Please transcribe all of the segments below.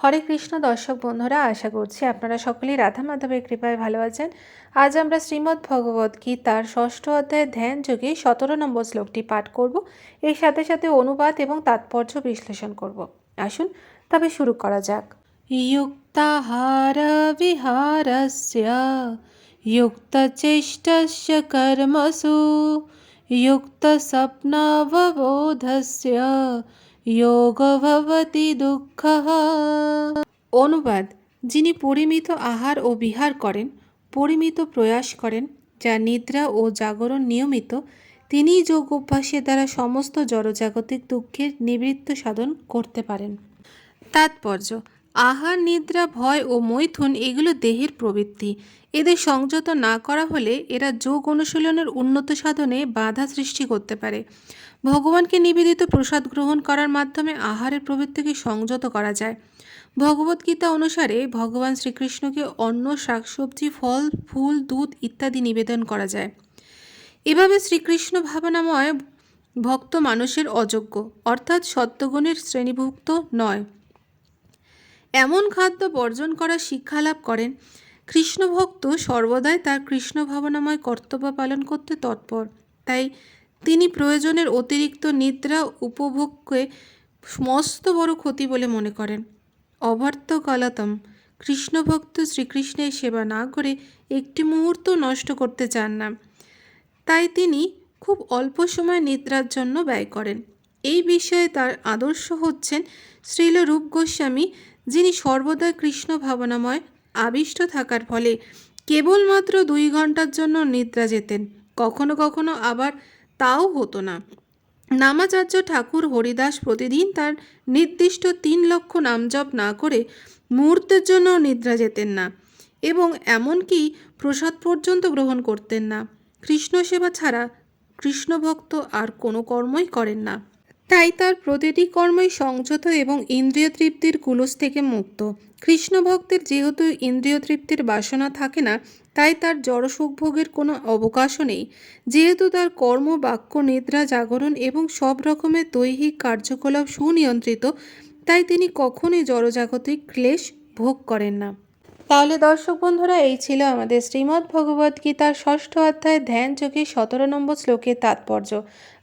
হরে কৃষ্ণ দর্শক বন্ধুরা, আশা করছি আপনারা সকলেই রাধা মাধবের কৃপায় ভালো আছেন। আজ আমরা শ্রীমদ্ ভগবত গীতার ৬ষ্ঠ অধ্যায়ে ধ্যান যোগে ১৭ নম্বর শ্লোকটি পাঠ করব। এর সাথে সাথে অনুবাদ এবং তাৎপর্য বিশ্লেষণ করব। আসুন তবে শুরু করা যাক। যুক্তাহার বিহারস্য যুক্তচেষ্টস্য কর্মসু যুক্তস্বপ্নাববোধস্য যোগ ভবতি দুঃখঃ। অনুবাদ: যিনি পরিমিত আহার ও বিহার করেন, পরিমিত প্রয়াস করেন, যা নিদ্রা ও জাগরণ নিয়মিত, তিনিই যোগ অভ্যাসের দ্বারা সমস্ত জড়জাগতিক দুঃখের নিবৃত্ত সাধন করতে পারেন। তাৎপর্য: আহার, নিদ্রা, ভয় ও মৈথুন এগুলো দেহের প্রবৃত্তি। এদের সংযত না করা হলে এরা যোগ অনুশীলনের উন্নত সাধনে বাধা সৃষ্টি করতে পারে। ভগবানকে নিবেদিত প্রসাদ গ্রহণ করার মাধ্যমে আহারের প্রবৃত্তিকে সংযত করা যায়। ভগবদ্গীতা অনুসারে ভগবান শ্রীকৃষ্ণকে অন্ন, শাকসবজি, ফল, ফুল, দুধ ইত্যাদি নিবেদন করা যায়। এভাবে শ্রীকৃষ্ণ ভাবনাময় ভক্ত মানুষের অযোগ্য, অর্থাৎ সত্যগুণের শ্রেণীভুক্ত নয়, এমন খাদ্য বর্জন করার শিক্ষা লাভ করেন। কৃষ্ণভক্ত সর্বদাই তার কৃষ্ণ ভাবনাময় কর্তব্য পালন করতে তৎপর। তাই তিনি প্রয়োজনের অতিরিক্ত নিদ্রা উপভোগকে মস্ত বড় ক্ষতি বলে মনে করেন। অভর্ত কলতম, কৃষ্ণভক্ত শ্রীকৃষ্ণের সেবা না করে একটি মুহূর্ত নষ্ট করতে চান না। তাই তিনি খুব অল্প সময় নিদ্রার জন্য ব্যয় করেন। এই বিষয়ে তার আদর্শ হচ্ছেন শ্রীল রূপ গোস্বামী, যিনি সর্বদা কৃষ্ণ ভাবনাময় আবিষ্ট থাকার ফলে কেবলমাত্র 2 ঘন্টার জন্য নিদ্রা যেতেন। কখনো কখনো আবার তাও হতো না। নামাচার্য ঠাকুর হরিদাস প্রতিদিন তার নির্দিষ্ট 3 লক্ষ নামজপ না করে মুহূর্তের জন্য নিদ্রা যেতেন না এবং এমনকি প্রসাদ পর্যন্ত গ্রহণ করতেন না। কৃষ্ণ সেবা ছাড়া কৃষ্ণভক্ত আর কোনো কর্মই করেন না। তাই তার প্রতিটি কর্মই সংযত এবং ইন্দ্রিয় তৃপ্তির কুলস থেকে মুক্ত। কৃষ্ণ ভক্তের যেহেতু ইন্দ্রিয় তৃপ্তির বাসনা থাকে না, তাই তার জড়সুখ ভোগের কোনো অবকাশও নেই। যেহেতু তার কর্ম, বাক্য, নিদ্রা, জাগরণ এবং সব রকমের দৈহিক কার্যকলাপ সুনিয়ন্ত্রিত, তাই তিনি কখনোই জড়জাগতিক ক্লেশ ভোগ করেন না। তাহলে দর্শক বন্ধুরা, এই ছিল আমাদের শ্রীমদ্ ভগবদ গীতার 6ষ্ঠ অধ্যায় ধ্যান যোগে 17 নম্বর শ্লোকের তাৎপর্য।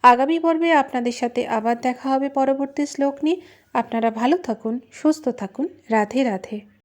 আগামী পর্বে আপনাদের সাথে আবার দেখা হবে পরবর্তী শ্লোক নিয়ে। আপনারা ভালো থাকুন, সুস্থ থাকুন। রাধে রাধে।